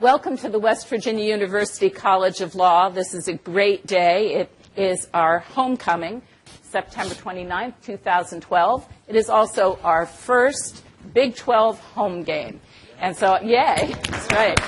Welcome to the West Virginia University College of Law. This is a great day. It is our homecoming, September 29th, 2012. It is also our first Big 12 home game. And so, yay, that's right.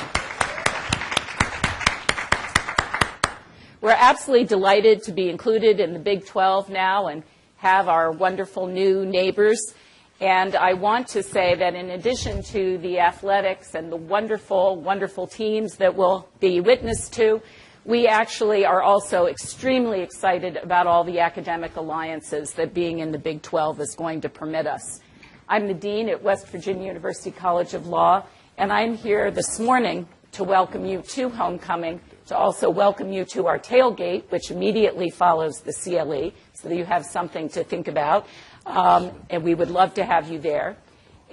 We're absolutely delighted to be included in the Big 12 now and have our wonderful new neighbors. And I want to say that in addition to the athletics and the wonderful, wonderful teams that we'll be witness to, we actually are also extremely excited about all the academic alliances that being in the Big 12 is going to permit us. I'm the Dean at West Virginia University College of Law, and I'm here this morning to welcome you to homecoming, to also welcome you to our tailgate, which immediately follows the CLE, so that you have something to think about. And we would love to have you there.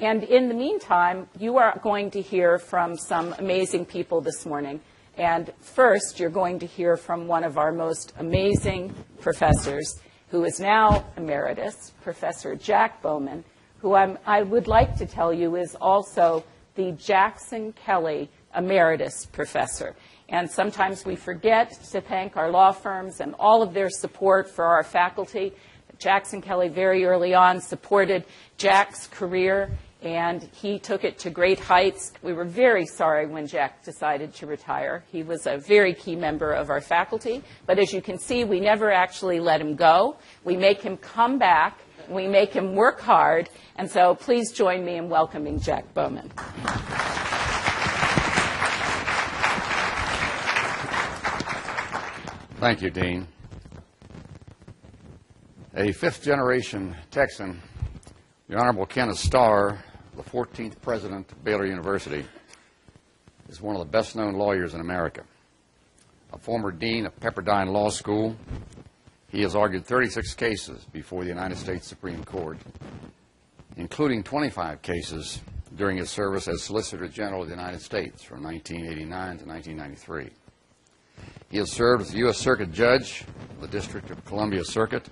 And in the meantime, you are going to hear from some amazing people this morning. And first, you're going to hear from one of our most amazing professors, who is now emeritus, Professor Jack Bowman, who I would like to tell you is also the Jackson Kelly Emeritus Professor. And sometimes we forget to thank our law firms and all of their support for our faculty. Jackson Kelly very early on supported Jack's career, and he took it to great heights. We were very sorry when Jack decided to retire. He was a very key member of our faculty, but as you can see, we never actually let him go. We make him come back. We make him work hard, and so please join me in welcoming Jack Bowman. Thank you, Dean. A fifth-generation Texan, the Honorable Kenneth Starr, the 14th president of Baylor University, is one of the best-known lawyers in America. A former dean of Pepperdine Law School, he has argued 36 cases before the United States Supreme Court, including 25 cases during his service as Solicitor General of the United States from 1989 to 1993. He has served as the U.S. Circuit Judge of the District of Columbia Circuit,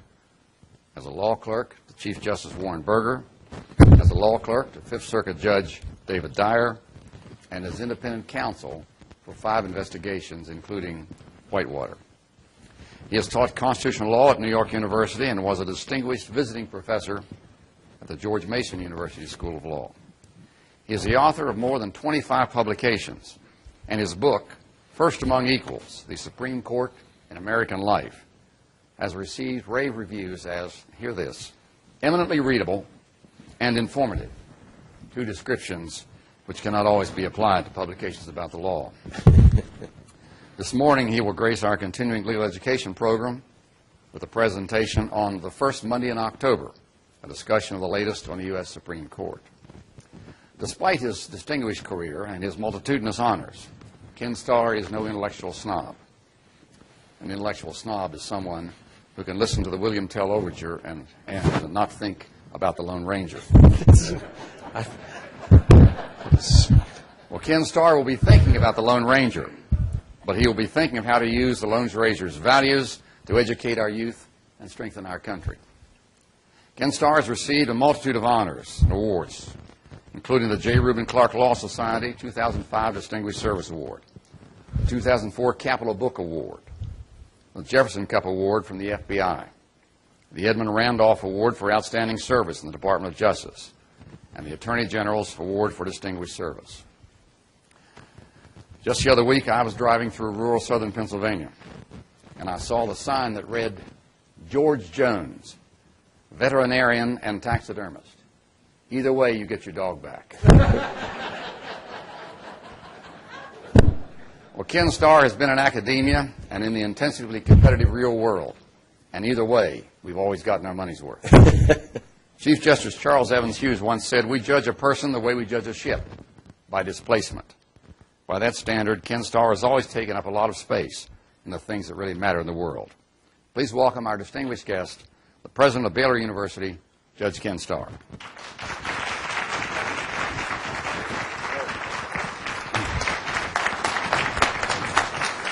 as a law clerk to Chief Justice Warren Burger, as a law clerk to Fifth Circuit Judge David Dyer, and as independent counsel for 5 investigations, including Whitewater. He has taught constitutional law at New York University and was a distinguished visiting professor at the George Mason University School of Law. He is the author of more than 25 publications, and his book, First Among Equals, The Supreme Court in American Life, has received rave reviews as, hear this, eminently readable and informative, 2 descriptions which cannot always be applied to publications about the law. This morning, he will grace our continuing legal education program with a presentation on the first Monday in October, a discussion of the latest on the U.S. Supreme Court. Despite his distinguished career and his multitudinous honors, Ken Starr is no intellectual snob. An intellectual snob is someone who can listen to the William Tell Overture and not think about the Lone Ranger. Well, Ken Starr will be thinking about the Lone Ranger, but he will be thinking of how to use the Lone Ranger's values to educate our youth and strengthen our country. Ken Starr has received a multitude of honors and awards, including the J. Reuben Clark Law Society 2005 Distinguished Service Award, the 2004 Capitol Book Award, the Jefferson Cup Award from the FBI, the Edmund Randolph Award for Outstanding Service in the Department of Justice, and the Attorney General's Award for Distinguished Service. Just the other week, I was driving through rural southern Pennsylvania, and I saw the sign that read, George Jones, veterinarian and taxidermist. Either way, you get your dog back. Well, Ken Starr has been in academia and in the intensively competitive real world. And either way, we've always gotten our money's worth. Chief Justice Charles Evans Hughes once said, we judge a person the way we judge a ship, by displacement. By that standard, Ken Starr has always taken up a lot of space in the things that really matter in the world. Please welcome our distinguished guest, the President of Baylor University, Judge Ken Starr.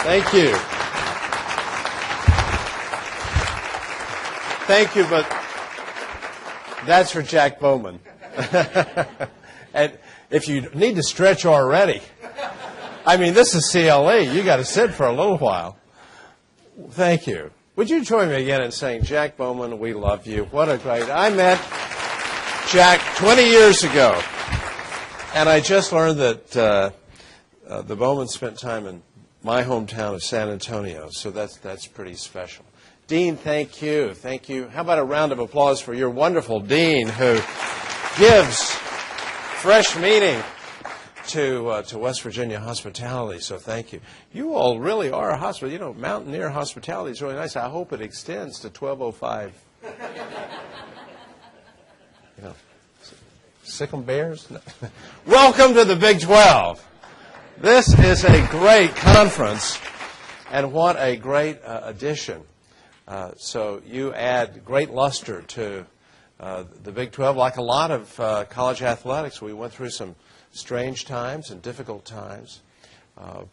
Thank you. Thank you, but that's for Jack Bowman. And if you need to stretch already, I mean, this is CLE. You got to sit for a little while. Thank you. Would you join me again in saying, Jack Bowman, we love you. What a great... I met Jack 20 years ago, and I just learned that the Bowmans spent time in my hometown of San Antonio, so that's pretty special. Dean, thank you. Thank you. How about a round of applause for your wonderful Dean who gives fresh meaning to West Virginia hospitality, so thank you. You all really are a hospital. You know, Mountaineer hospitality is really nice. I hope it extends to 1205. You know, Sickle Bears? No. Welcome to the Big 12. This is a great conference, and what a great addition. So you add great luster to the Big 12. Like a lot of college athletics, we went through some strange times and difficult times.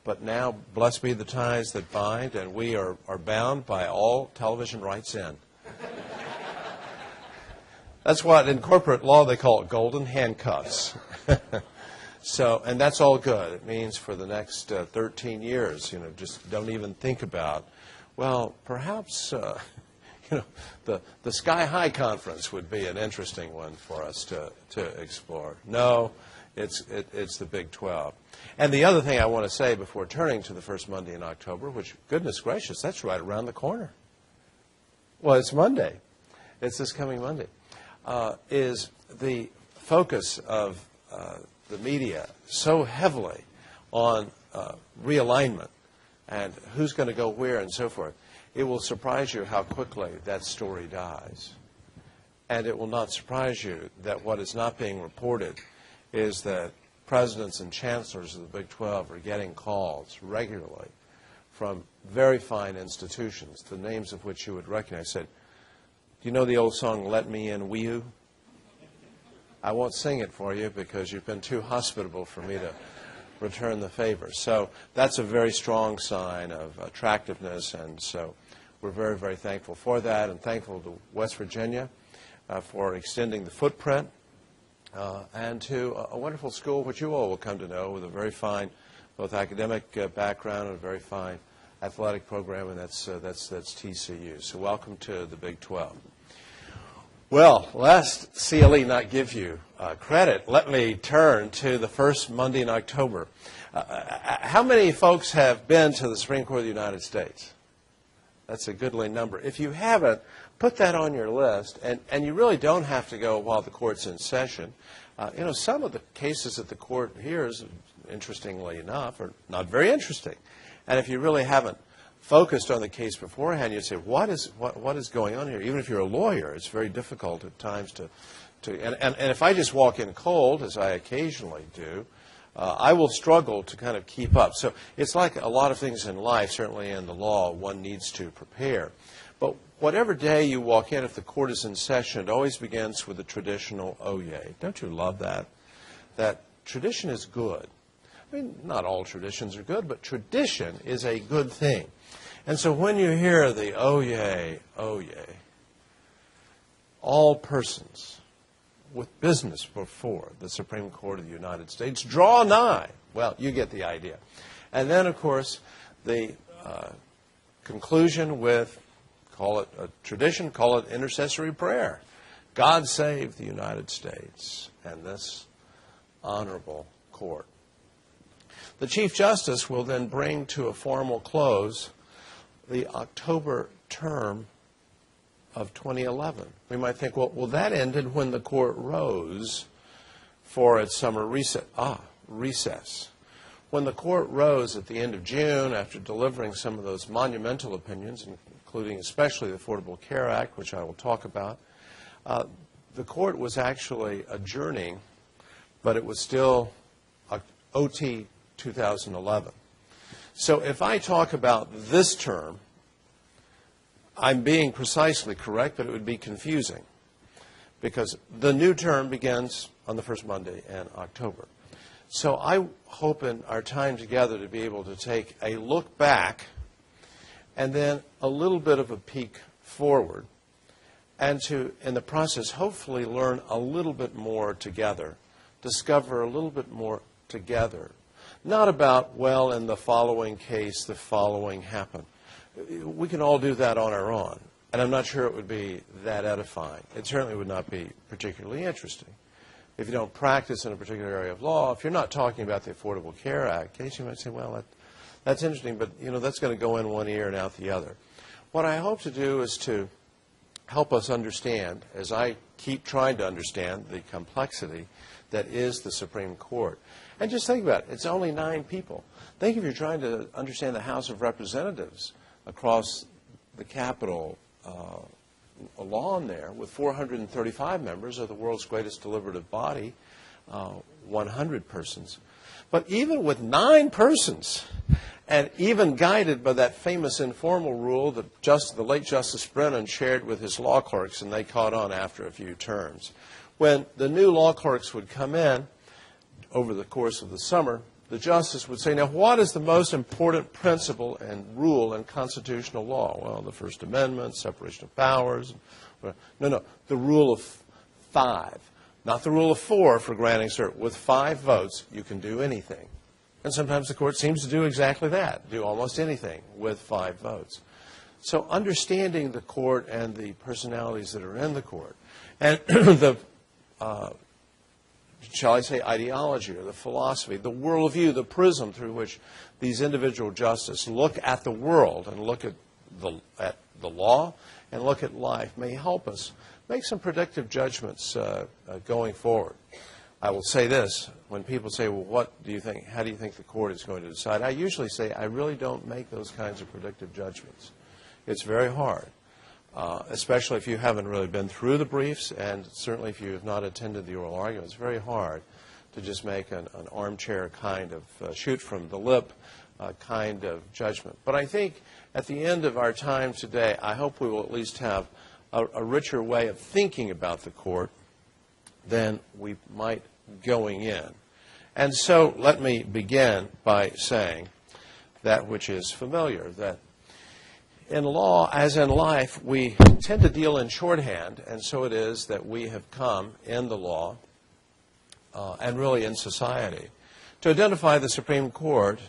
But now, blessed be the ties that bind, and we are bound by all television rights in. That's what in corporate law they call it golden handcuffs. So, and that's all good. It means for the next 13 years, you know, just don't even think about, well, perhaps, you know, the Sky High Conference would be an interesting one for us to explore. No, it's the Big 12. And the other thing I want to say before turning to the first Monday in October, which, goodness gracious, that's right around the corner. Well, it's Monday. It's this coming Monday. Is the focus of the media so heavily on realignment and who's going to go where and so forth. It will surprise you how quickly that story dies. And it will not surprise you that what is not being reported is that presidents and chancellors of the Big 12 are getting calls regularly from very fine institutions, the names of which you would recognize. Said, do you know the old song, Let Me In, Wee You? I won't sing it for you because you've been too hospitable for me to return the favor. So that's a very strong sign of attractiveness, and so we're very, very thankful for that, and thankful to West Virginia for extending the footprint, and to a wonderful school which you all will come to know with a very fine both academic background and a very fine athletic program, and that's TCU. So welcome to the Big 12. Well, lest CLE not give you credit, let me turn to the first Monday in October. How many folks have been to the Supreme Court of the United States? That's a goodly number. If you haven't, put that on your list, and you really don't have to go while the court's in session. You know, some of the cases that the court hears, interestingly enough, are not very interesting. And if you really haven't focused on the case beforehand, you'd say, what is going on here? Even if you're a lawyer, it's very difficult at times and if I just walk in cold, as I occasionally do, I will struggle to kind of keep up. So it's like a lot of things in life, certainly in the law, one needs to prepare. But whatever day you walk in, if the court is in session, it always begins with the traditional oyez. Don't you love that? That tradition is good. I mean, not all traditions are good, but tradition is a good thing. And so when you hear the oyez, oyez, all persons with business before the Supreme Court of the United States draw nigh. Well, you get the idea. And then, of course, the conclusion with, call it a tradition, call it intercessory prayer. God save the United States and this honorable court. The Chief Justice will then bring to a formal close the October term of 2011. We might think, well, that ended when the court rose for its summer recess. When the court rose at the end of June, after delivering some of those monumental opinions, including especially the Affordable Care Act, which I will talk about, the court was actually adjourning, but it was still OT 2011. So if I talk about this term, I'm being precisely correct, but it would be confusing because the new term begins on the first Monday in October. So I hope in our time together to be able to take a look back and then a little bit of a peek forward, and to, in the process, hopefully learn a little bit more together, discover a little bit more together, not about, well, in the following case, the following happened. We can all do that on our own, and I'm not sure it would be that edifying. It certainly would not be particularly interesting. If you don't practice in a particular area of law, if you're not talking about the Affordable Care Act case, you might say, well, that's interesting, but that's going to go in one ear and out the other. What I hope to do is to help us understand, as I keep trying to understand the complexity that is the Supreme Court. And just think about it. It's only 9 people. Think if you're trying to understand the House of Representatives across the Capitol lawn there with 435 members of the world's greatest deliberative body, 100 persons. But even with 9 persons, and even guided by that famous informal rule that the late Justice Brennan shared with his law clerks, and they caught on after a few terms. When the new law clerks would come in over the course of the summer, the justice would say, now, what is the most important principle and rule in constitutional law? Well, the First Amendment, separation of powers. No, the rule of 5, not the rule of 4 for granting cert. With 5 votes, you can do anything. And sometimes the court seems to do exactly that, do almost anything with 5 votes. So understanding the court and the personalities that are in the court and the, shall I say, ideology or the philosophy, the worldview, the prism through which these individual justices look at the world and look at the law and look at life may help us make some predictive judgments going forward. I will say this, when people say, well, what do you think, how do you think the court is going to decide? I usually say, I really don't make those kinds of predictive judgments. It's very hard, especially if you haven't really been through the briefs, and certainly if you have not attended the oral argument. It's very hard to just make an armchair kind of shoot from the lip kind of judgment. But I think at the end of our time today, I hope we will at least have a richer way of thinking about the court than we might going in. And so let me begin by saying that which is familiar, that in law, as in life, we tend to deal in shorthand, and so it is that we have come in the law and really in society to identify the Supreme Court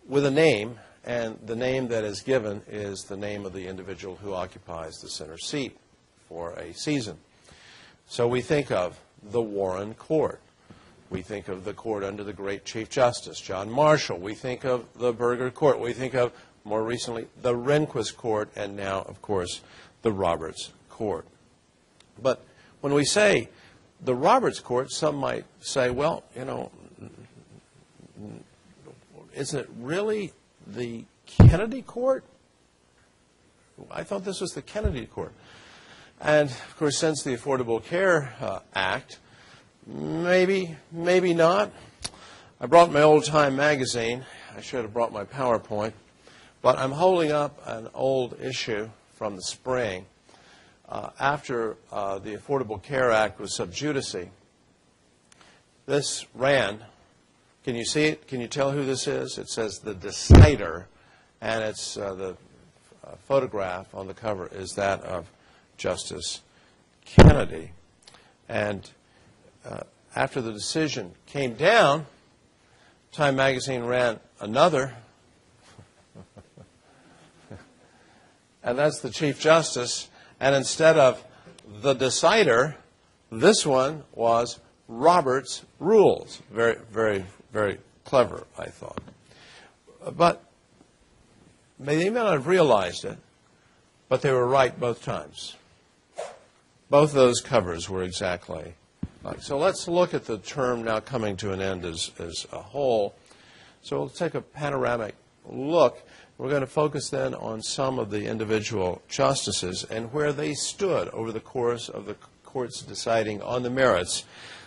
with a name, and the name that is given is the name of the individual who occupies the center seat for a season. So we think of the Warren Court. We think of the court under the great Chief Justice, John Marshall. We think of the Burger Court. We think of, more recently, the Rehnquist Court, and now, of course, the Roberts Court. But when we say the Roberts Court, some might say, well, isn't it really the Kennedy Court? I thought this was the Kennedy Court. And, of course, since the Affordable Care Act, maybe not. I brought my old-time magazine. I should have brought my PowerPoint. But I'm holding up an old issue from the spring after the Affordable Care Act was sub judice. This ran. Can you see it? Can you tell who this is? It says the decider, and it's the photograph on the cover is that of Justice Kennedy. And after the decision came down, Time magazine ran another, and that's the Chief Justice. And instead of the decider, this one was Roberts Rules. Very, very, very clever, I thought. But they may not have realized it, but they were right both times. Both those covers were exactly like. So let's look at the term now coming to an end as a whole. So we'll take a panoramic look. We're going to focus then on some of the individual justices and where they stood over the course of the court's deciding on the merits,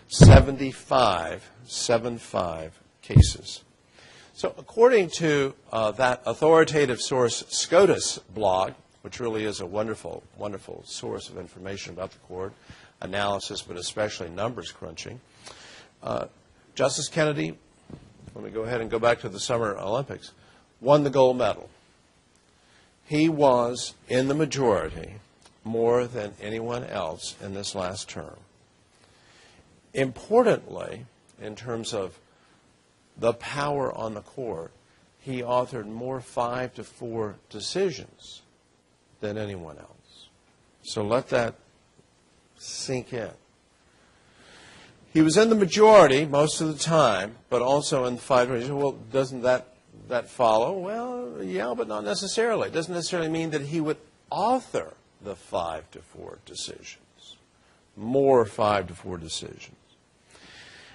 75 cases. So according to that authoritative source, SCOTUS blog, which really is a wonderful, wonderful source of information about the court, analysis, but especially numbers crunching, Justice Kennedy, let me go ahead and go back to the Summer Olympics, won the gold medal. He was in the majority more than anyone else in this last term. Importantly, in terms of the power on the court, he authored more 5-4 decisions than anyone else. So let that sink in. He was in the majority most of the time, but also in the 5. Well, doesn't that follow? Well, yeah, but not necessarily. It doesn't necessarily mean that he would author the 5-4 decisions, more 5-4 decisions.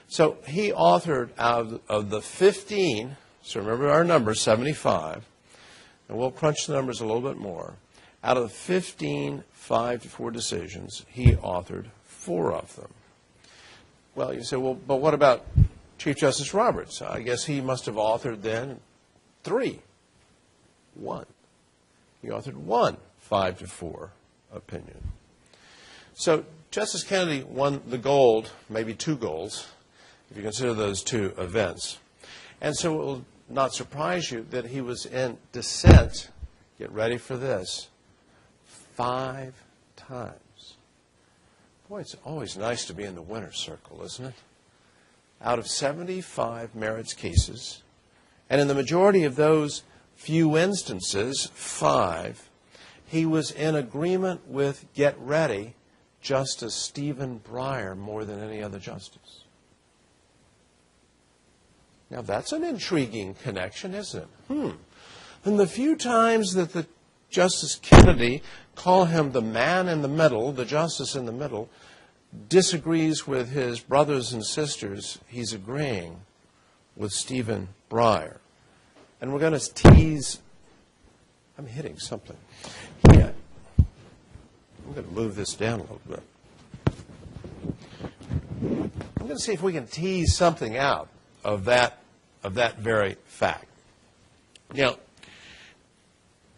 So he authored out of the 15, so remember our number, 75, and we'll crunch the numbers a little bit more. Out of the 15 5-4 decisions, he authored 4 of them. Well, you say, well, but what about Chief Justice Roberts? I guess he must have authored then 3. 1. He authored 1 5-4 opinion. So Justice Kennedy won the gold, maybe 2 golds, if you consider those 2 events. And so it will not surprise you that he was in dissent, get ready for this, 5 times. Boy, it's always nice to be in the winner's circle, isn't it? Out of 75 merits cases, and in the majority of those few instances, 5, he was in agreement with, get ready, Justice Stephen Breyer more than any other justice. Now, that's an intriguing connection, isn't it? And the few times that the Justice Kennedy, call him the man in the middle, the justice in the middle, disagrees with his brothers and sisters, he's agreeing with Stephen Breyer. And we're going to tease, I'm hitting something. Yeah. I'm going to move this down a little bit. I'm going to see if we can tease something out of that very fact. Now,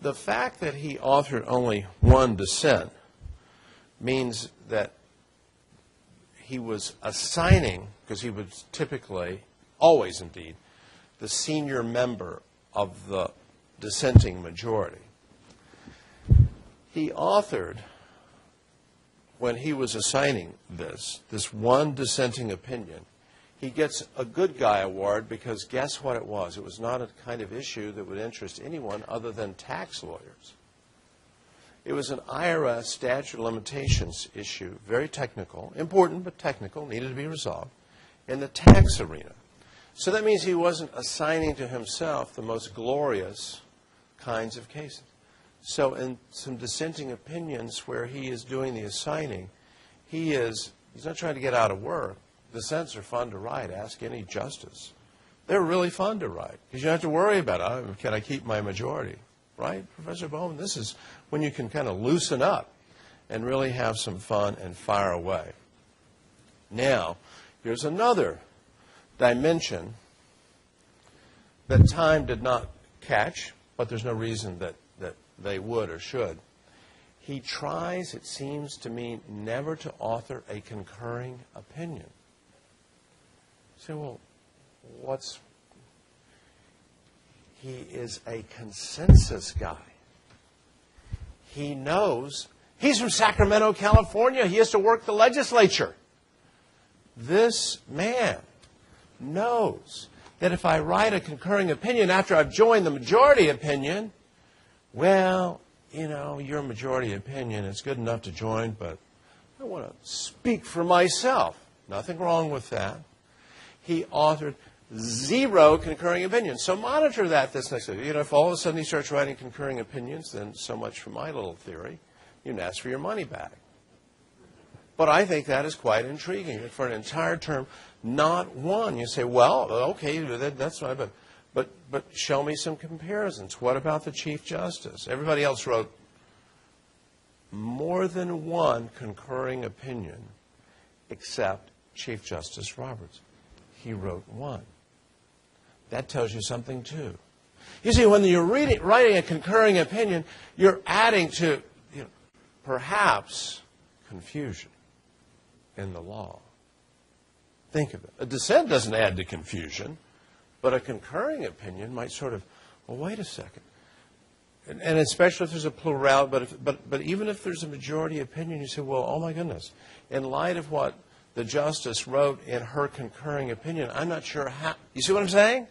the fact that he authored only 1 dissent means that he was assigning, because he was typically, always indeed, the senior member of the dissenting majority. He authored, when he was assigning this 1 dissenting opinion, he gets a good guy award because guess what it was? It was not a kind of issue that would interest anyone other than tax lawyers. It was an IRS statute of limitations issue, very technical, important but technical, needed to be resolved, in the tax arena. So that means he wasn't assigning to himself the most glorious kinds of cases. So in some dissenting opinions where he is doing the assigning, he's not trying to get out of work. Dissents are fun to write. Ask any justice. They're really fun to write because you don't have to worry about, can I keep my majority? Right, Professor Bowman? This is when you can kind of loosen up and really have some fun and fire away. Now, here's another dimension that time did not catch, but there's no reason that they would or should. He tries, it seems to me, never to author a concurring opinion. You say, well, he is a consensus guy. He knows. He's from Sacramento, California. He has to work the legislature. This man knows that if I write a concurring opinion after I've joined the majority opinion, well, your majority opinion is good enough to join, but I want to speak for myself. Nothing wrong with that. He authored 0 concurring opinions. So monitor that this next week. If all of a sudden he starts writing concurring opinions, then so much for my little theory. You can ask for your money back. But I think that is quite intriguing. For an entire term, not 1. You say, well, okay, that's fine, but show me some comparisons. What about the Chief Justice? Everybody else wrote more than 1 concurring opinion except Chief Justice Roberts. He wrote 1. That tells you something, too. You see, when you're writing a concurring opinion, you're adding to, perhaps, confusion in the law. Think of it. A dissent doesn't add to confusion, but a concurring opinion might sort of, well, wait a second. And especially if there's a plurality, but even if there's a majority opinion, you say, well, oh my goodness, in light of what the justice wrote in her concurring opinion. I'm not sure how. You see what I'm saying?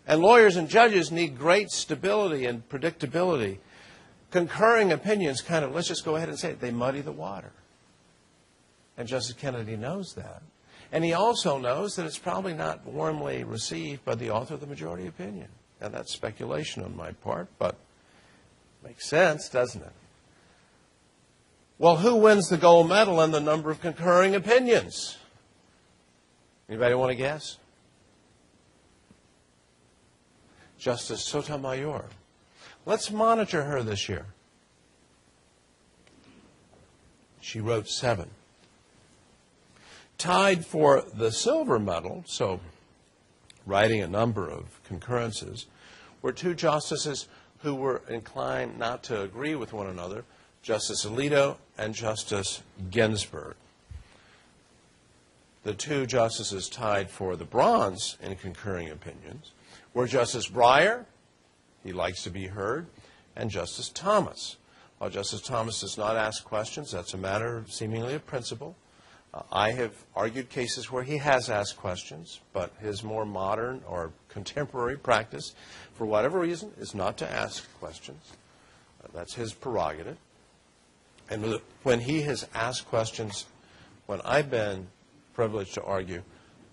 And lawyers and judges need great stability and predictability. Concurring opinions kind of, let's just go ahead and say it, they muddy the water. And Justice Kennedy knows that. And he also knows that it's probably not warmly received by the author of the majority opinion. Now, that's speculation on my part, but makes sense, doesn't it? Well, who wins the gold medal in the number of concurring opinions? Anybody want to guess? Justice Sotomayor. Let's monitor her this year. She wrote 7. Tied for the silver medal, so writing a number of concurrences, were 2 justices who were inclined not to agree with one another, Justice Alito and Justice Ginsburg. The 2 justices tied for the bronze in concurring opinions were Justice Breyer, he likes to be heard, and Justice Thomas. While Justice Thomas does not ask questions, that's a matter seemingly of principle. I have argued cases where he has asked questions, but his more modern or contemporary practice, for whatever reason, is not to ask questions. That's his prerogative. And when he has asked questions, when I've been privileged to argue,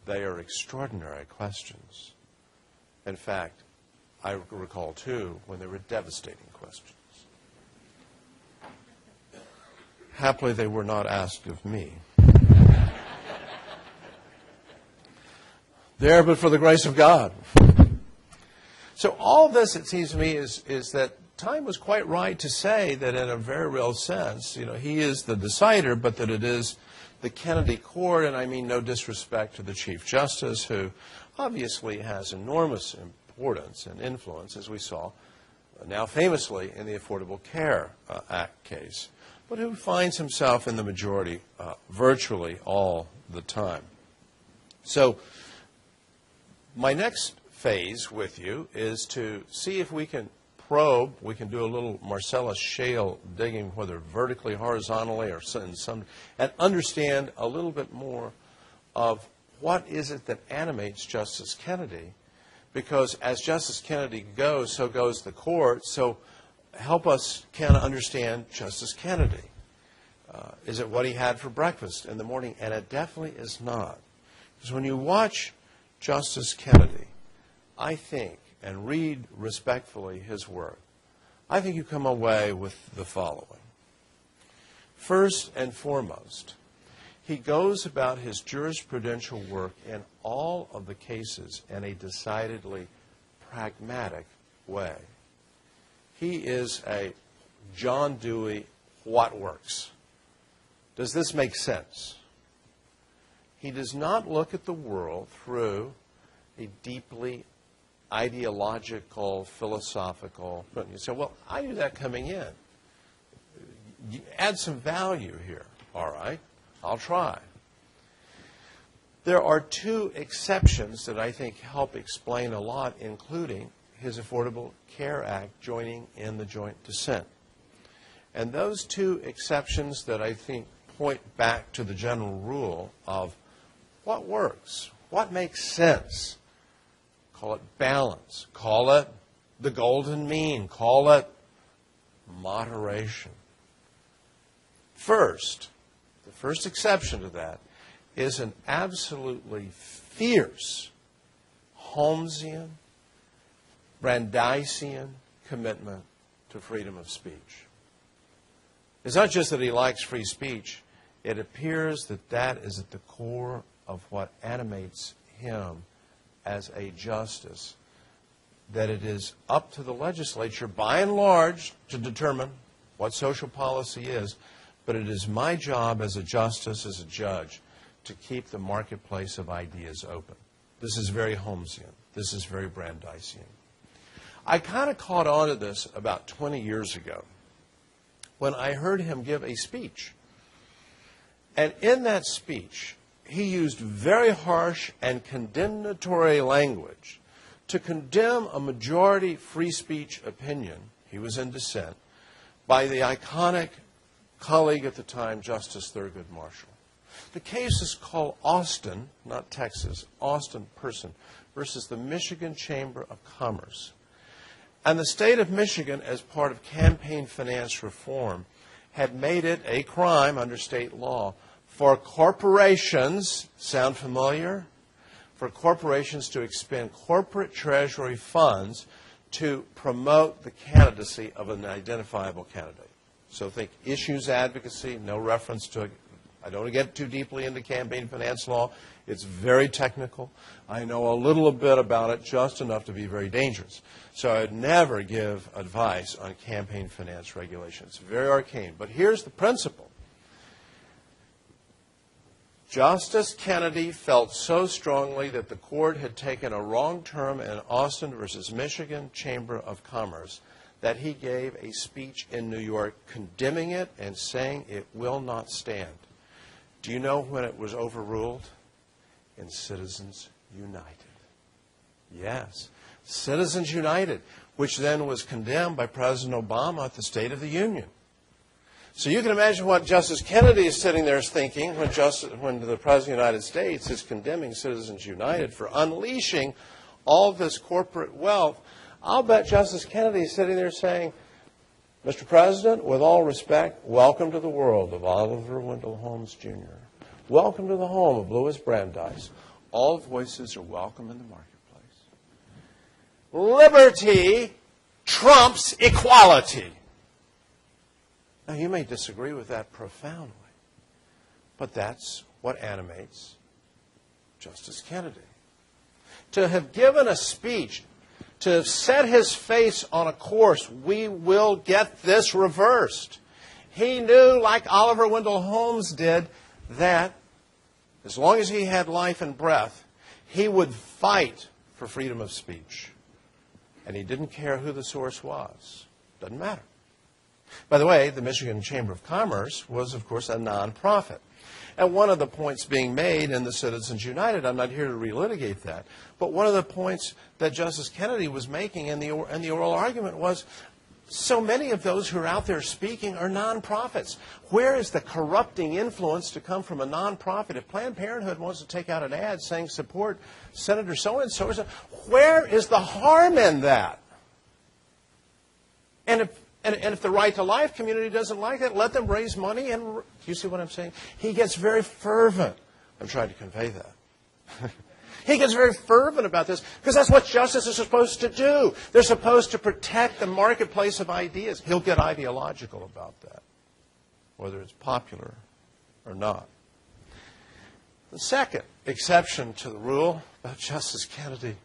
they are extraordinary questions. In fact, I recall, too, when they were devastating questions. Happily, they were not asked of me. There, but for the grace of God. So all this, it seems to me, is that time was quite right to say that in a very real sense, he is the decider, but that it is the Kennedy court, and I mean no disrespect to the Chief Justice, who obviously has enormous importance and influence, as we saw now famously in the Affordable Care Act case, but who finds himself in the majority virtually all the time. So my next phase with you is to see if we can probe, we can do a little Marcellus shale digging, whether vertically, horizontally, or in some, and understand a little bit more of what is it that animates Justice Kennedy. Because as Justice Kennedy goes, so goes the court. So help us kind of understand Justice Kennedy. Is it what he had for breakfast in the morning? And it definitely is not. Because when you watch Justice Kennedy, I think, and read respectfully his work, I think you come away with the following. First and foremost, he goes about his jurisprudential work in all of the cases in a decidedly pragmatic way. He is a John Dewey, what works? Does this make sense? He does not look at the world through a deeply ideological, philosophical. You say, well, I knew that coming in. You add some value here. All right, I'll try. There are 2 exceptions that I think help explain a lot, including his Affordable Care Act joining in the joint dissent. And those 2 exceptions that I think point back to the general rule of what works, what makes sense. Call it balance. Call it the golden mean. Call it moderation. First, the first exception to that is an absolutely fierce Holmesian, Brandeisian commitment to freedom of speech. It's not just that he likes free speech. It appears that that is at the core of what animates him as a justice, that it is up to the legislature, by and large, to determine what social policy is, but it is my job as a justice, as a judge, to keep the marketplace of ideas open. This is very Holmesian. This is very Brandeisian. I kind of caught on to this about 20 years ago when I heard him give a speech. And in that speech, he used very harsh and condemnatory language to condemn a majority free speech opinion, he was in dissent, by the iconic colleague at the time, Justice Thurgood Marshall. The case is called Austin, not Texas, Austin Person versus the Michigan Chamber of Commerce. And the state of Michigan, as part of campaign finance reform, had made it a crime under state law for corporations, sound familiar? For corporations to expend corporate treasury funds to promote the candidacy of an identifiable candidate. So think issues advocacy, no reference to, I don't want to get too deeply into campaign finance law. It's very technical. I know a little bit about it, just enough to be very dangerous. So I'd never give advice on campaign finance regulation. It's very arcane. But here's the principle. Justice Kennedy felt so strongly that the court had taken a wrong term in Austin versus Michigan Chamber of Commerce that he gave a speech in New York condemning it and saying it will not stand. Do you know when it was overruled? In Citizens United. Yes, Citizens United, which then was condemned by President Obama at the State of the Union. So you can imagine what Justice Kennedy is sitting there thinking when the President of the United States is condemning Citizens United for unleashing all this corporate wealth. I'll bet Justice Kennedy is sitting there saying, Mr. President, with all respect, welcome to the world of Oliver Wendell Holmes, Jr. Welcome to the home of Louis Brandeis. All voices are welcome in the marketplace. Liberty trumps equality. Now, you may disagree with that profoundly, but that's what animates Justice Kennedy. To have given a speech, to have set his face on a course, we will get this reversed. He knew, like Oliver Wendell Holmes did, that as long as he had life and breath, he would fight for freedom of speech. And he didn't care who the source was. Doesn't matter. By the way, the Michigan Chamber of Commerce was, of course, a nonprofit. And one of the points being made in the Citizens United, I'm not here to relitigate that, but one of the points that Justice Kennedy was making in the oral argument was, so many of those who are out there speaking are nonprofits. Where is the corrupting influence to come from a nonprofit? If Planned Parenthood wants to take out an ad saying support Senator so-and-so, where is the harm in that? And if the Right to Life community doesn't like it, let them raise money. And do you see what I'm saying? He gets very fervent. I'm trying to convey that. He gets very fervent about this because that's what justice is supposed to do. They're supposed to protect the marketplace of ideas. He'll get ideological about that, whether it's popular or not. The second exception to the rule about Justice Kennedy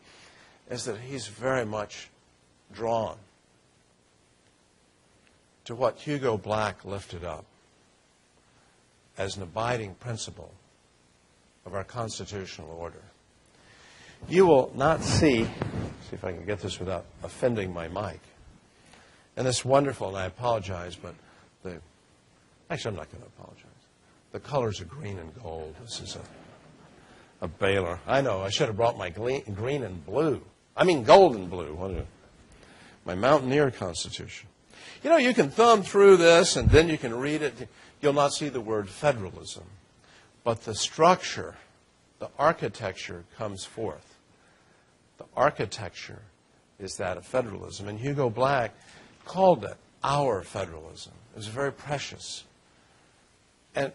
is that he's very much drawn to what Hugo Black lifted up as an abiding principle of our constitutional order. You will not see if I can get this without offending my mic. And it's wonderful, and I apologize, but actually I'm not going to apologize. The colors are green and gold. This is a Baylor. I know, I should have brought my green and blue. I mean gold and blue. My Mountaineer Constitution. You know, you can thumb through this, and then you can read it. You'll not see the word federalism. But the structure, the architecture comes forth. The architecture is that of federalism. And Hugo Black called it our federalism. It was very precious. And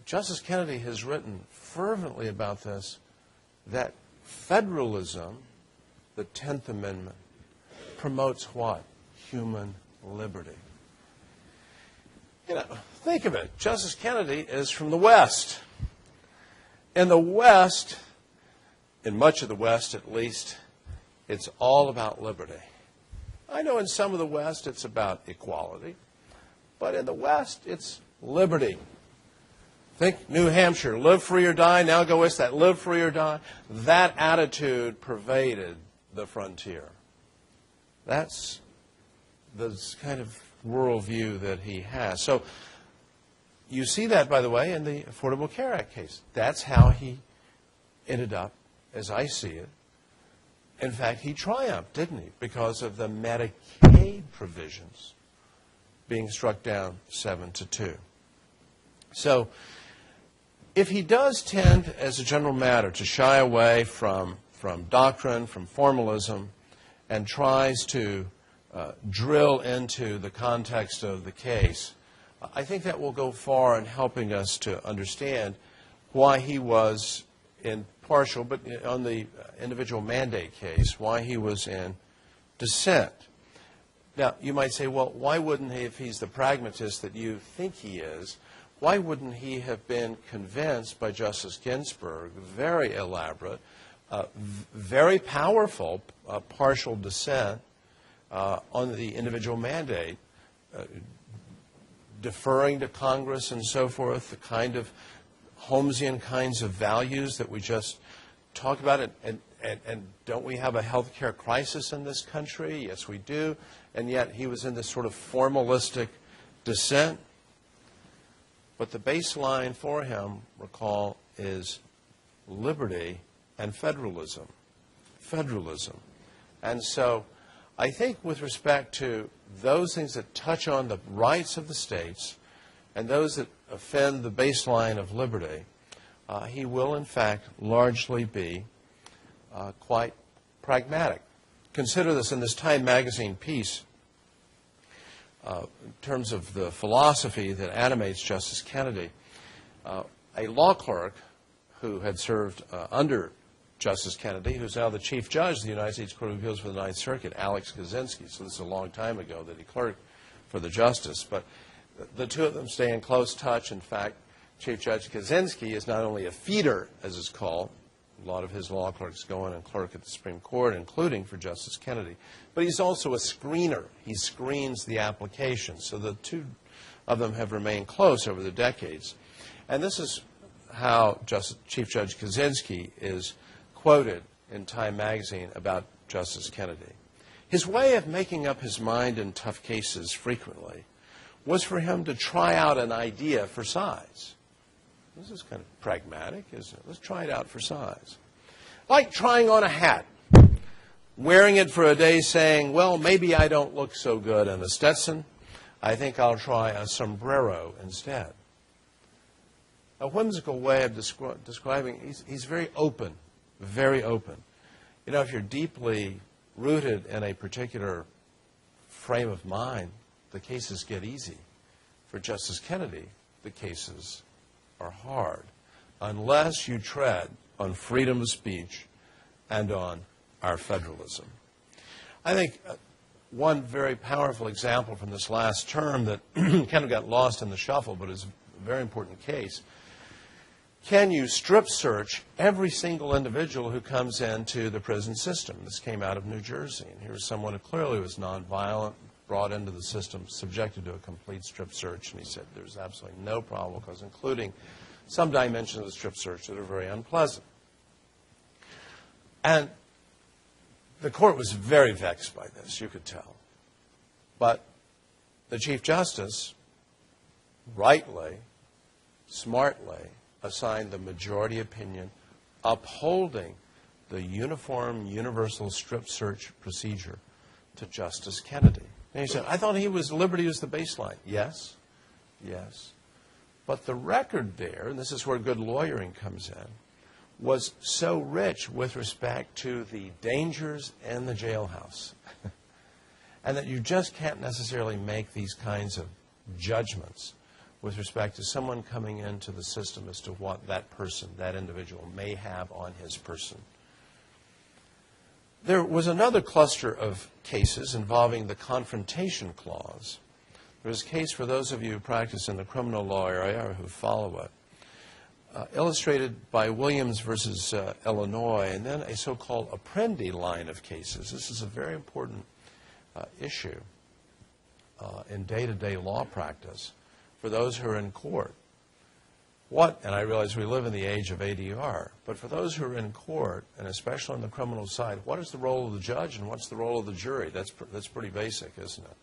Justice Kennedy has written fervently about this, that federalism, the 10th Amendment, promotes what? Human liberty. You know, think of it. Justice Kennedy is from the West. In the West, in much of the West at least, it's all about liberty. I know in some of the West it's about equality, but in the West it's liberty. Think New Hampshire, live free or die, now go west, that live free or die. That attitude pervaded the frontier. That's the kind of worldview that he has. So you see that, by the way, in the Affordable Care Act case. That's how he ended up, as I see it. In fact, he triumphed, didn't he? Because of the Medicaid provisions being struck down 7-2. So If he does tend, as a general matter, to shy away from doctrine, from formalism, and tries to drill into the context of the case, I think that will go far in helping us to understand why he was in partial, but on the individual mandate case, why he was in dissent. Now, you might say, well, why wouldn't he, if he's the pragmatist that you think he is, why wouldn't he have been convinced by Justice Ginsburg, very elaborate, very powerful partial dissent on the individual mandate, deferring to Congress and so forth, the kind of Holmesian kinds of values that we just talked about? And don't we have a health care crisis in this country? Yes, we do. And yet he was in this sort of formalistic dissent. But the baseline for him, recall, is liberty and federalism. Federalism. And so I think with respect to those things that touch on the rights of the states and those that offend the baseline of liberty, he will, in fact, largely be quite pragmatic. Consider this in this Time magazine piece in terms of the philosophy that animates Justice Kennedy. A law clerk who had served under Justice Kennedy, who's now the Chief Judge of the United States Court of Appeals for the Ninth Circuit, Alex Kaczynski. So this is a long time ago that he clerked for the Justice. But the two of them stay in close touch. In fact, Chief Judge Kaczynski is not only a feeder, as it's called, a lot of his law clerks go in and clerk at the Supreme Court, including for Justice Kennedy, but he's also a screener. He screens the application. So the two of them have remained close over the decades. And this is how Chief Judge Kaczynski is quoted in Time magazine about Justice Kennedy. His way of making up his mind in tough cases frequently was for him to try out an idea for size. This is kind of pragmatic, isn't it? Let's try it out for size. Like trying on a hat, wearing it for a day saying, well, maybe I don't look so good in a Stetson. I think I'll try a sombrero instead. A whimsical way of describing, he's very open, very open. You know, if you're deeply rooted in a particular frame of mind, the cases get easy. For Justice Kennedy, the cases are hard, unless you tread on freedom of speech and on our federalism. I think one very powerful example from this last term that kind of got lost in the shuffle, but is a very important case. Can you strip search every single individual who comes into the prison system? This came out of New Jersey, and here's someone who clearly was nonviolent, brought into the system, subjected to a complete strip search, and he said there's absolutely no probable cause, including some dimensions of the strip search that are very unpleasant. And the court was very vexed by this, you could tell. But the Chief Justice, rightly, smartly, assigned the majority opinion upholding the uniform, universal strip search procedure to Justice Kennedy. And he said, I thought liberty was the baseline. Yes, yes. But the record there, and this is where good lawyering comes in, was so rich with respect to the dangers in the jailhouse. And that you just can't necessarily make these kinds of judgments with respect to someone coming into the system as to what that person, that individual, may have on his person. There was another cluster of cases involving the confrontation clause. There was a case for those of you who practice in the criminal law area or who follow it, illustrated by Williams versus Illinois, and then a so-called Apprendi line of cases. This is a very important issue in day-to-day law practice for those who are in court. And I realize we live in the age of ADR, but for those who are in court, and especially on the criminal side, what is the role of the judge and what's the role of the jury? That's pretty basic, isn't it?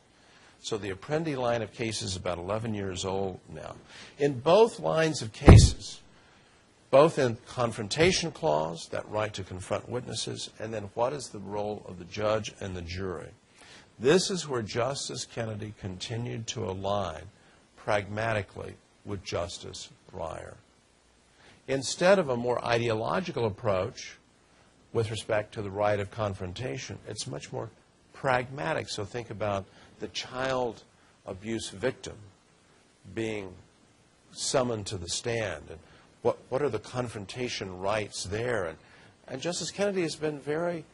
So the Apprendi line of cases is about 11 years old now. In both lines of cases, both in confrontation clause, that right to confront witnesses, and then what is the role of the judge and the jury? This is where Justice Kennedy continued to align pragmatically with Justice Breyer. instead of a more ideological approach with respect to the right of confrontation, it's much more pragmatic. So think about the child abuse victim being summoned to the stand, and what are the confrontation rights there? And Justice Kennedy has been very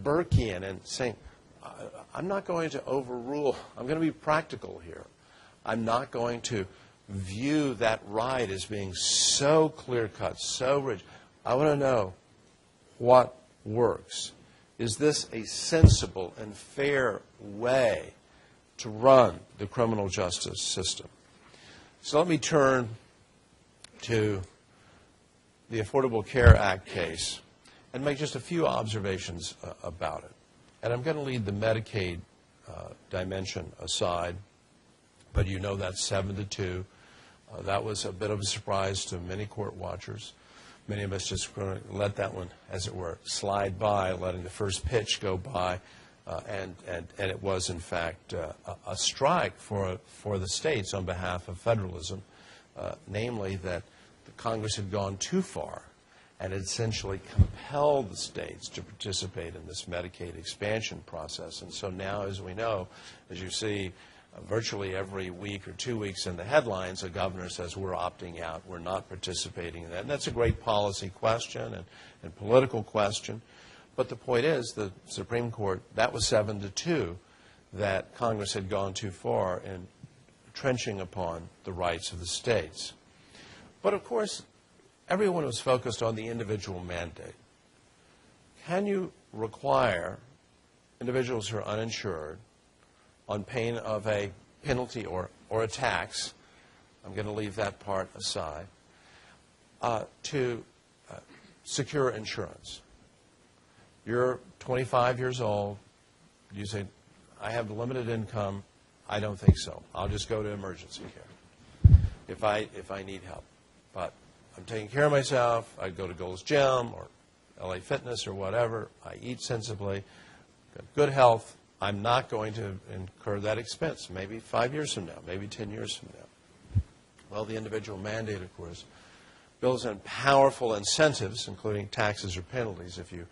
Burkean and saying, I'm not going to overrule, I'm going to be practical here. I'm not going to view that right as being so clear-cut, so rich. I want to know what works. Is this a sensible and fair way to run the criminal justice system? So let me turn to the Affordable Care Act case and make just a few observations about it. And I'm going to leave the Medicaid dimension aside, but you know that's 7-2. That was a bit of a surprise to many court watchers. Many of us just going to let that one, as it were, slide by, letting the first pitch go by, and it was, in fact, a strike for the states on behalf of federalism, namely that the Congress had gone too far and had essentially compelled the states to participate in this Medicaid expansion process. And so now, as we know, as you see, virtually every week or 2 weeks in the headlines, a governor says, we're opting out, we're not participating in that. And that's a great policy question and political question. But the point is, the Supreme Court, that was 7-2, that Congress had gone too far in trenching upon the rights of the states. But of course, everyone was focused on the individual mandate. Can you require individuals who are uninsured on pain of a penalty or a tax, I'm going to leave that part aside, to secure insurance? You're 25 years old. You say, I have limited income. I don't think so. I'll just go to emergency care if I need help. But I'm taking care of myself. I go to Gold's Gym or LA Fitness or whatever. I eat sensibly, got good health. I'm not going to incur that expense, maybe 5 years from now, maybe 10 years from now. Well, the individual mandate, of course, builds in powerful incentives, including taxes or penalties, if you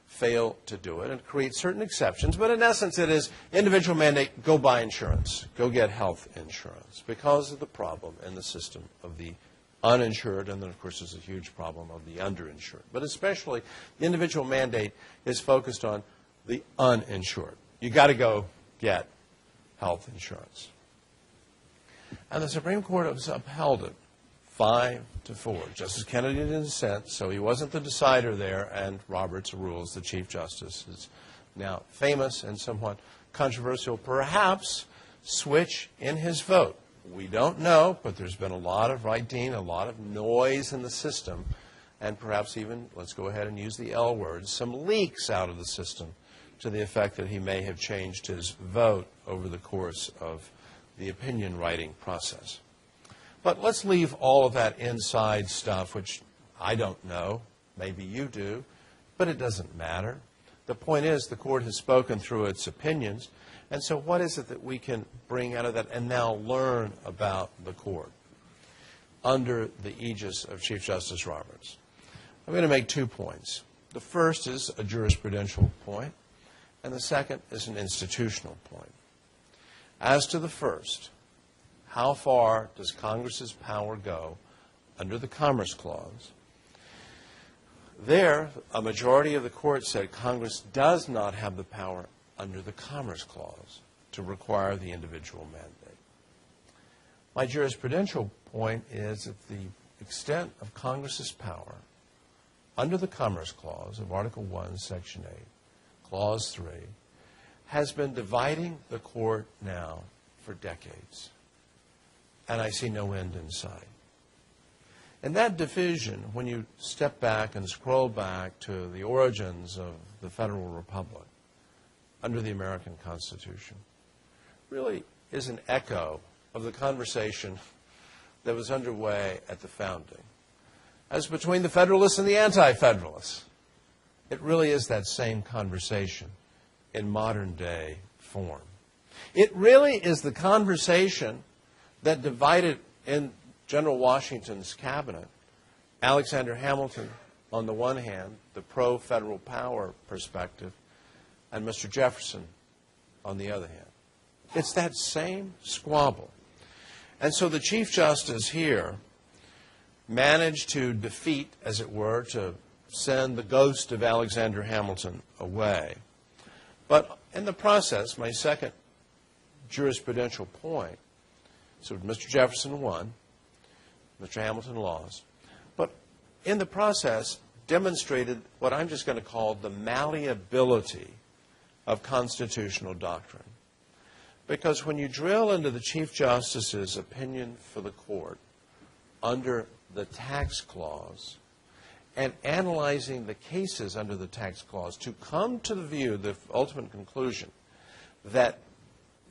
fail to do it, and creates certain exceptions. But in essence, it is individual mandate, go buy insurance, go get health insurance, because of the problem in the system of the uninsured, and then, of course, there's a huge problem of the underinsured. But especially, the individual mandate is focused on the uninsured. You got to go get health insurance. And the Supreme Court has upheld it 5-4. Justice Kennedy didn't dissent, so he wasn't the decider there, and Roberts rules, the Chief Justice, is now famous and somewhat controversial, perhaps switch in his vote. We don't know, but there's been a lot of writing, a lot of noise in the system, and perhaps even, let's go ahead and use the L word, some leaks out of the system to the effect that he may have changed his vote over the course of the opinion writing process. But let's leave all of that inside stuff, which I don't know, maybe you do, but it doesn't matter. The point is, the court has spoken through its opinions, and so what is it that we can bring out of that and now learn about the court under the aegis of Chief Justice Roberts? I'm going to make 2 points. The first is a jurisprudential point, and the second is an institutional point. As to the first, how far does Congress's power go under the Commerce Clause? There, a majority of the court said Congress does not have the power under the Commerce Clause to require the individual mandate. My jurisprudential point is that the extent of Congress's power under the Commerce Clause of Article 1, Section 8, Clause 3, has been dividing the court now for decades. And I see no end in sight. And that division, when you step back and scroll back to the origins of the Federal Republic under the American Constitution, really is an echo of the conversation that was underway at the founding. As between the Federalists and the Anti-Federalists, it really is that same conversation in modern-day form. It really is the conversation that divided in General Washington's cabinet Alexander Hamilton, on the one hand, the pro-federal power perspective, and Mr. Jefferson on the other hand. It's that same squabble. And so the Chief Justice here managed to defeat, as it were, to send the ghost of Alexander Hamilton away. But in the process, my second jurisprudential point, so Mr. Jefferson won, Mr. Hamilton lost, but in the process demonstrated what I'm just going to call the malleability of constitutional doctrine. Because when you drill into the Chief Justice's opinion for the court under the tax clause and analyzing the cases under the tax clause to come to the view, the ultimate conclusion, that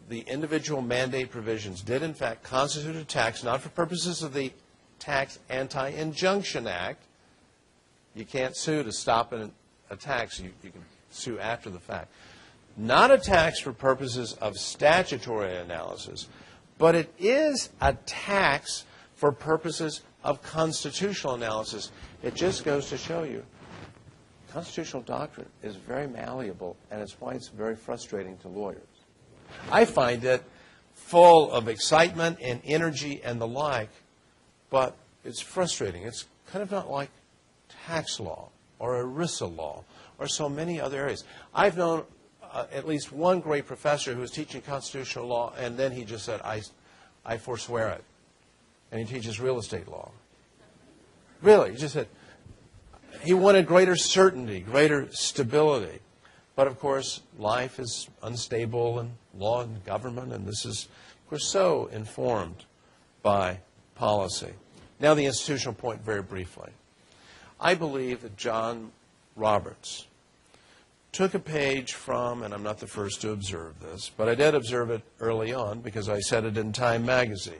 the individual mandate provisions did in fact constitute a tax, not for purposes of the Tax Anti-Injunction Act. You can't sue to stop a tax. You can sue after the fact. Not a tax for purposes of statutory analysis, but it is a tax for purposes of constitutional analysis. It just goes to show you constitutional doctrine is very malleable, and it's why it's very frustrating to lawyers. I find it full of excitement and energy and the like, but it's frustrating. It's kind of not like tax law or ERISA law or so many other areas. I've known at least one great professor who was teaching constitutional law, and then he just said, I forswear it. And he teaches real estate law. Really, he just said, he wanted greater certainty, greater stability. But of course, life is unstable, and law and government, and this is, of course, so informed by policy. Now the institutional point very briefly. I believe that John Roberts took a page from, and I'm not the first to observe this, but I did observe it early on because I said it in Time magazine.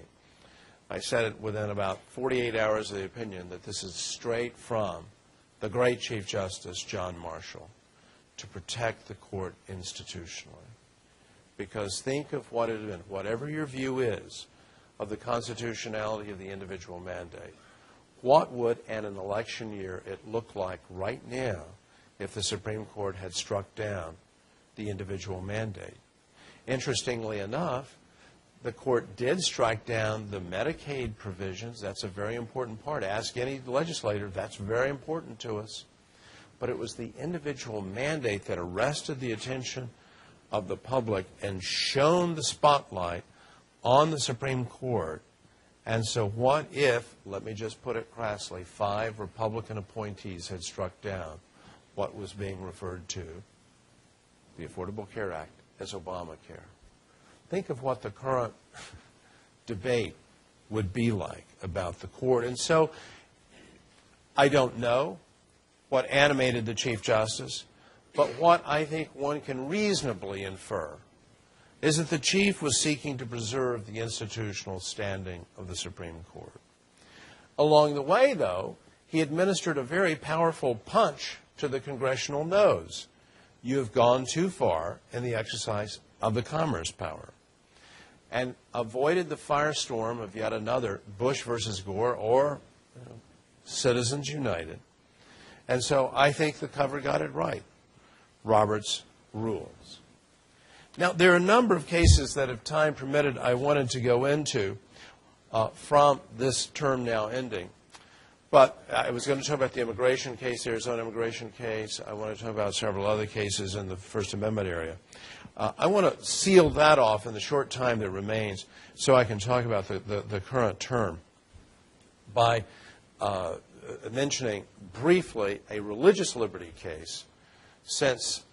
I said it within about 48 hours of the opinion that this is straight from the great Chief Justice, John Marshall, to protect the court institutionally. Because think of what it is, whatever your view is of the constitutionality of the individual mandate, what would, in an election year, it look like right now if the Supreme Court had struck down the individual mandate? Interestingly enough, the court did strike down the Medicaid provisions. That's a very important part. Ask any legislator. That's very important to us. But it was the individual mandate that arrested the attention of the public and shone the spotlight on the Supreme Court. And so what if, let me just put it crassly, 5 Republican appointees had struck down what was being referred to, the Affordable Care Act, as Obamacare? Think of what the current debate would be like about the court. And so I don't know what animated the Chief Justice, but what I think one can reasonably infer is that the Chief was seeking to preserve the institutional standing of the Supreme Court. Along the way, though, he administered a very powerful punch to the congressional nose. You have gone too far in the exercise of the commerce power, and avoided the firestorm of yet another Bush versus Gore or Citizens United. And so I think the cover got it right. Roberts rules. Now, there are a number of cases that, if time permitted, I wanted to go into from this term now ending. But I was going to talk about the immigration case, the Arizona immigration case. I want to talk about several other cases in the First Amendment area. I want to seal that off in the short time that remains so I can talk about the current term by mentioning briefly a religious liberty case, since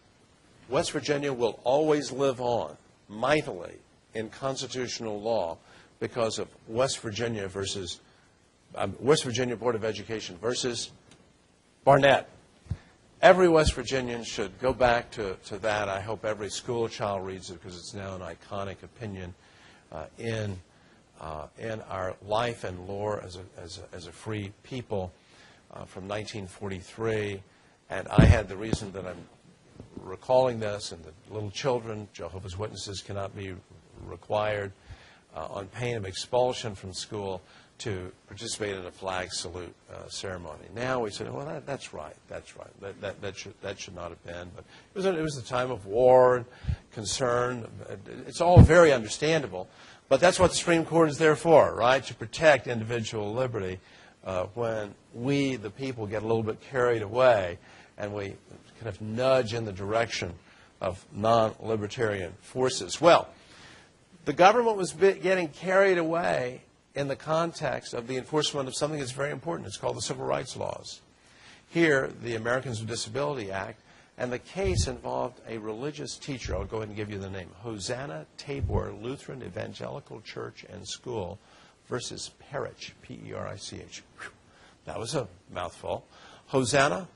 West Virginia will always live on mightily in constitutional law because of West Virginia Board of Education versus Barnett. Every West Virginian should go back to that. I hope every school child reads it because it's now an iconic opinion in our life and lore as a free people from 1943. And I had the reason that I'm recalling this, and that little children, Jehovah's Witnesses, cannot be required on pain of expulsion from school to participate in a flag salute ceremony. Now we say, well, that's right. That should not have been. But it was a time of war and concern. It's all very understandable. But that's what the Supreme Court is there for, right? To protect individual liberty when we, the people, get a little bit carried away and we kind of nudge in the direction of non-libertarian forces. Well, the government was getting carried away in the context of the enforcement of something that's very important. It's called the Civil Rights Laws. Here, the Americans with Disability Act, and the case involved a religious teacher. I'll go ahead and give you the name. Hosanna Tabor Lutheran Evangelical Church and School versus Perich, P-E-R-I-C-H. That was a mouthful. Hosanna,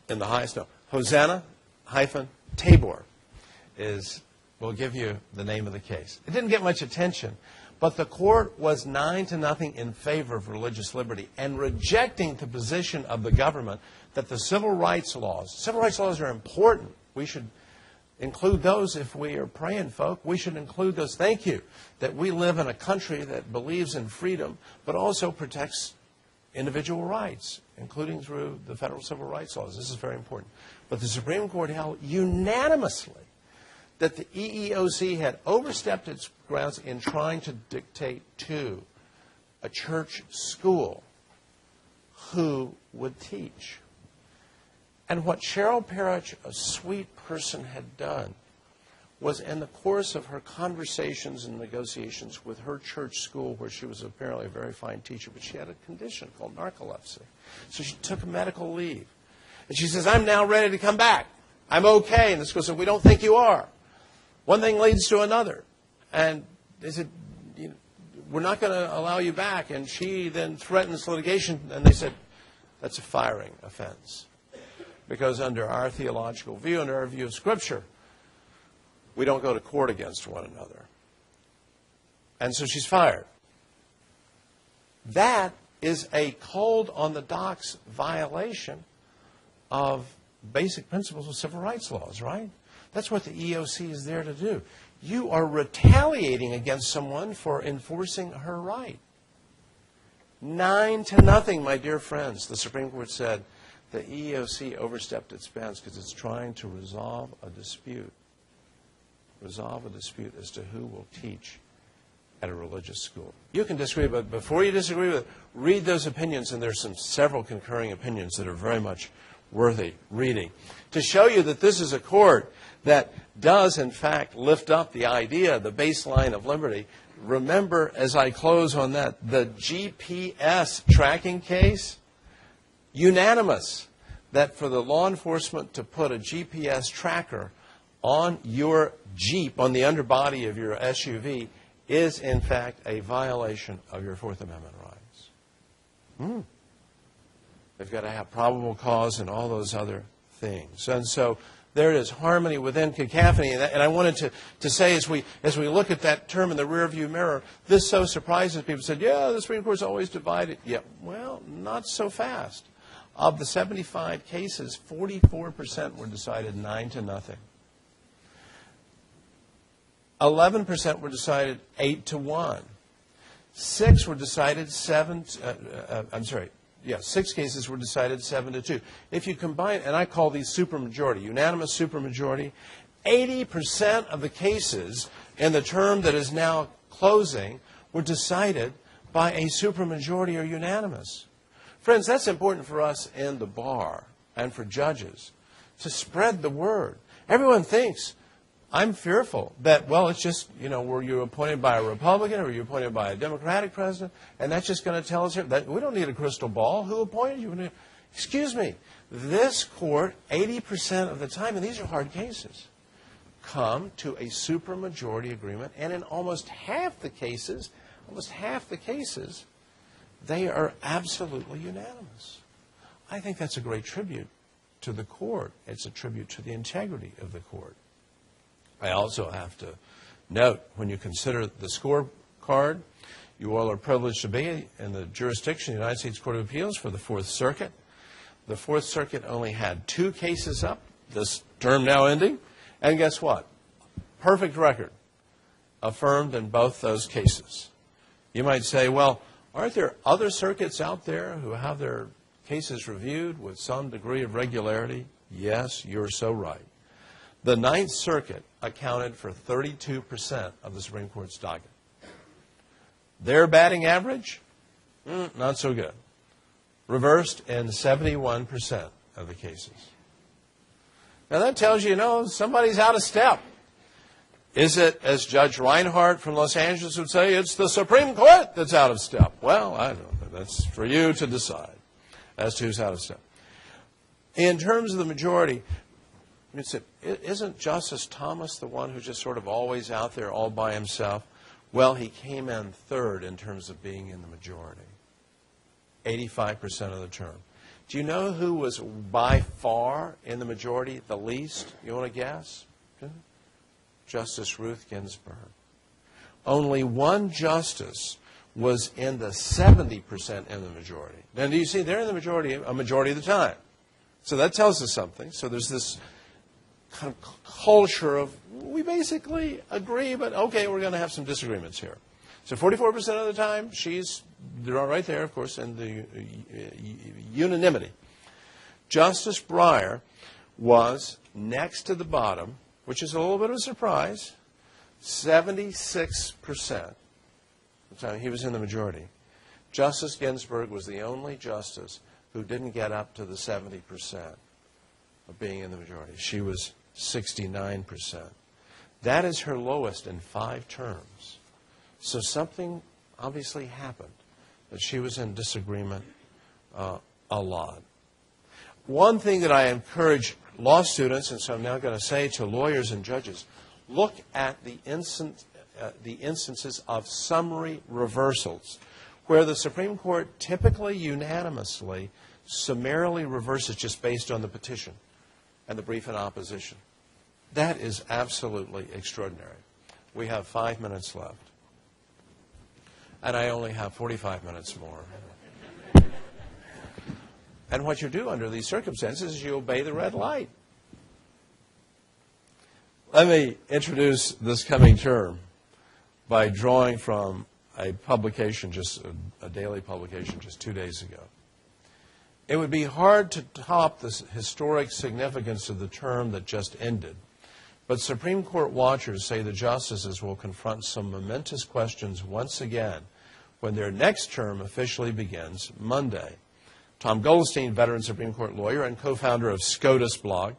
in the highest note. Hosanna-Tabor will give you the name of the case. It didn't get much attention, but the court was 9-0 in favor of religious liberty and rejecting the position of the government that the civil rights laws are important. We should include those if we are praying folk. We should include those. Thank you. That we live in a country that believes in freedom, but also protects individual rights, including through the federal civil rights laws. This is very important. But the Supreme Court held unanimously that the EEOC had overstepped its grounds in trying to dictate to a church school who would teach. And what Cheryl Perich, a sweet person, had done was in the course of her conversations and negotiations with her church school, where she was apparently a very fine teacher, but she had a condition called narcolepsy. So she took a medical leave. And she says, I'm now ready to come back. I'm okay. And the school said, we don't think you are. One thing leads to another. And they said, we're not going to allow you back. And she then threatens litigation. And they said, that's a firing offense. Because under our theological view, under our view of Scripture, we don't go to court against one another. And so she's fired. That is a cold on the docks violation of basic principles of civil rights laws, right? That's what the EEOC is there to do. You are retaliating against someone for enforcing her right. 9-0, my dear friends. The Supreme Court said the EEOC overstepped its bounds because it's trying to resolve a dispute as to who will teach at a religious school. You can disagree, but before you disagree with it, read those opinions, and there's several concurring opinions that are very much worthy reading, to show you that this is a court that does, in fact, lift up the idea, the baseline of liberty. Remember, as I close on that, the GPS tracking case, unanimous that for the law enforcement to put a GPS tracker on your Jeep, on the underbody of your SUV, is, in fact, a violation of your Fourth Amendment rights. They've got to have probable cause and all those other things. And so there is harmony within cacophony. And I wanted to say, as we look at that term in the rearview mirror, this so surprises people. Said, yeah, the Supreme Court's always divided. Yeah, well, not so fast. Of the 75 cases, 44% were decided 9-0. 11% were decided 8-1. 6 were decided 6 cases were decided 7-2. If you combine, and I call these supermajority, unanimous supermajority, 80% of the cases in the term that is now closing were decided by a supermajority or unanimous. Friends, that's important for us in the bar and for judges to spread the word. Everyone thinks, I'm fearful that, well, it's just, were you appointed by a Republican or were you appointed by a Democratic president? And that's just going to tell us here that we don't need a crystal ball. Who appointed you? Excuse me. This court, 80% of the time, and these are hard cases, come to a supermajority agreement. And in almost half the cases, they are absolutely unanimous. I think that's a great tribute to the court. It's a tribute to the integrity of the court. I also have to note, when you consider the scorecard, you all are privileged to be in the jurisdiction of the United States Court of Appeals for the Fourth Circuit. The Fourth Circuit only had 2 cases up, this term now ending, and guess what? Perfect record, affirmed in both those cases. You might say, well, Aren't there other circuits out there who have their cases reviewed with some degree of regularity? Yes, you're so right. The Ninth Circuit accounted for 32% of the Supreme Court's docket. Their batting average? Not so good. Reversed in 71% of the cases. Now that tells you, somebody's out of step. Is it, as Judge Reinhardt from Los Angeles would say, it's the Supreme Court that's out of step? Well, I don't know. That's for you to decide as to who's out of step. In terms of the majority, isn't Justice Thomas the one who's just sort of always out there all by himself? Well, he came in third in terms of being in the majority, 85% of the term. Do you know who was by far in the majority the least? You want to guess? Justice Ruth Ginsburg. Only one justice was in the 70% in the majority. Now, do you see, they're in the majority a majority of the time. So that tells us something. So there's this kind of culture of, we basically agree, but okay, we're going to have some disagreements here. So 44% of the time, they're all right there, of course, in the unanimity. Justice Breyer was next to the bottom, which is a little bit of a surprise, 76%. He was in the majority. Justice Ginsburg was the only justice who didn't get up to the 70% of being in the majority. She was 69%. That is her lowest in 5 terms. So something obviously happened, that she was in disagreement a lot. One thing that I encourage law students, and so I'm now going to say to lawyers and judges, look at the instances of summary reversals, where the Supreme Court typically unanimously summarily reverses just based on the petition and the brief in opposition. That is absolutely extraordinary. We have 5 minutes left, and I only have 45 minutes more. And what you do under these circumstances is you obey the red light. Let me introduce this coming term by drawing from a publication, just a daily publication just 2 days ago. It would be hard to top the historic significance of the term that just ended, but Supreme Court watchers say the justices will confront some momentous questions once again when their next term officially begins Monday. Tom Goldstein, veteran Supreme Court lawyer and co-founder of SCOTUS blog,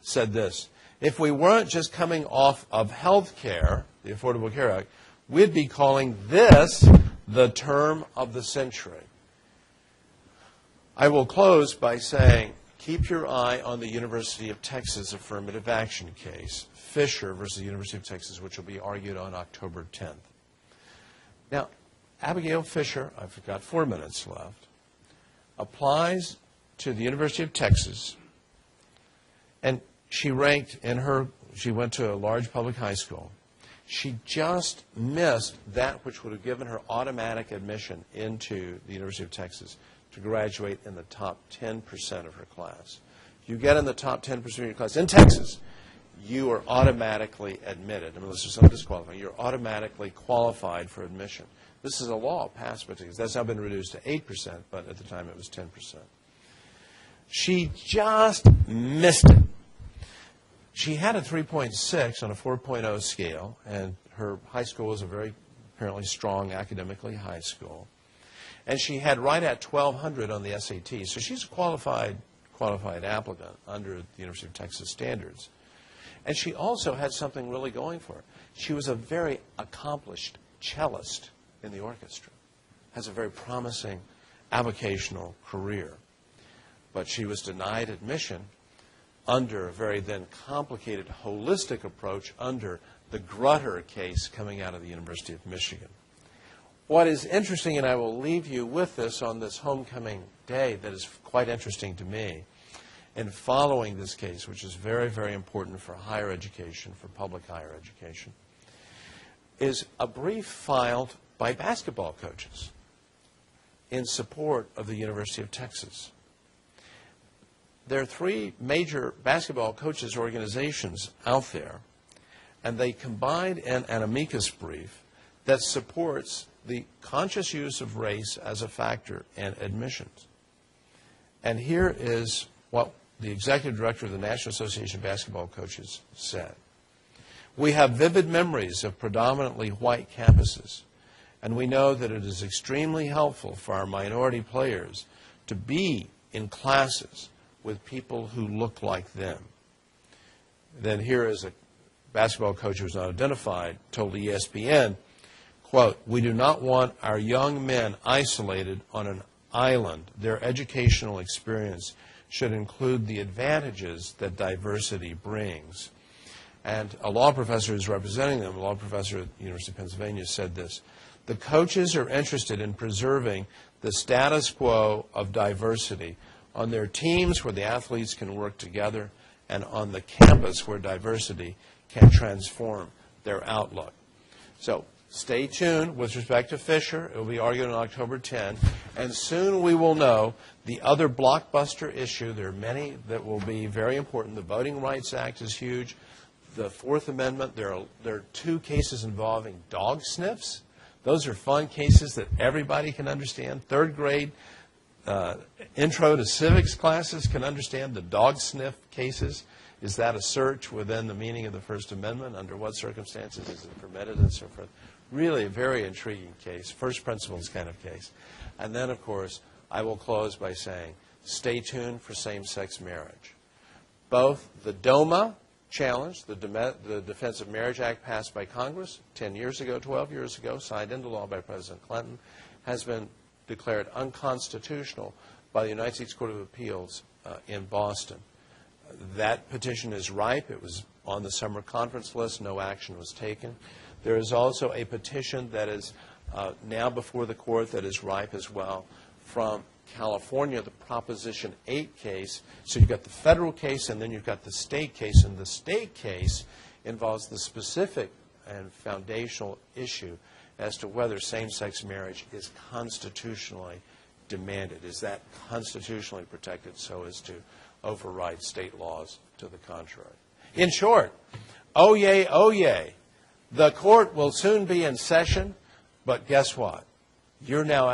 said this: if we weren't just coming off of health care, the Affordable Care Act, we'd be calling this the term of the century. I will close by saying, keep your eye on the University of Texas affirmative action case, Fisher versus the University of Texas, which will be argued on October 10th. Now, Abigail Fisher, I've got 4 minutes left, applies to the University of Texas, and she went to a large public high school. She just missed that which would have given her automatic admission into the University of Texas to graduate in the top 10% of her class. If you get in the top 10% of your class in Texas, you are automatically admitted. Unless there's some disqualifying, you're automatically qualified for admission. This is a law passed by Texas. That's now been reduced to 8%, but at the time it was 10%. She just missed it. She had a 3.6 on a 4.0 scale, and her high school was a very apparently strong academically high school. And she had right at 1,200 on the SAT, so she's a qualified applicant under the University of Texas standards. And she also had something really going for her. She was a very accomplished cellist in the orchestra, has a very promising avocational career. But she was denied admission under a very then complicated holistic approach under the Grutter case coming out of the University of Michigan. What is interesting, and I will leave you with this on this homecoming day that is quite interesting to me, in following this case, which is very, very important for higher education, for public higher education, is a brief filed by basketball coaches in support of the University of Texas. There are 3 major basketball coaches organizations out there, and they combined in an amicus brief that supports the conscious use of race as a factor in admissions. And here is what the executive director of the National Association of Basketball Coaches said. We have vivid memories of predominantly white campuses, and we know that it is extremely helpful for our minority players to be in classes with people who look like them. Then here is a basketball coach who was not identified, told ESPN, quote, "We do not want our young men isolated on an island. Their educational experience should include the advantages that diversity brings." And a law professor who's representing them, a law professor at the University of Pennsylvania, said this: "The coaches are interested in preserving the status quo of diversity on their teams where the athletes can work together and on the campus where diversity can transform their outlook." So stay tuned with respect to Fisher. It will be argued on October 10, and soon we will know the other blockbuster issue. There are many that will be very important. The Voting Rights Act is huge. The Fourth Amendment, there are 2 cases involving dog sniffs. Those are fun cases that everybody can understand. Third grade intro to civics classes can understand the dog sniff cases. Is that a search within the meaning of the First Amendment? Under what circumstances is it permitted and so forth? Really a very intriguing case, first principles kind of case. And then, of course, I will close by saying, stay tuned for same-sex marriage. Both the DOMA challenge, the Defense of Marriage Act passed by Congress 10 years ago, 12 years ago, signed into law by President Clinton, has been declared unconstitutional by the United States Court of Appeals in Boston. That petition is ripe. It was on the summer conference list. No action was taken. There is also a petition that is now before the court that is ripe as well from California, the Proposition 8 case. So you've got the federal case and then you've got the state case. And the state case involves the specific and foundational issue as to whether same-sex marriage is constitutionally demanded. Is that constitutionally protected so as to override state laws to the contrary? In short, oh yay, the court will soon be in session, but guess what? You're now out.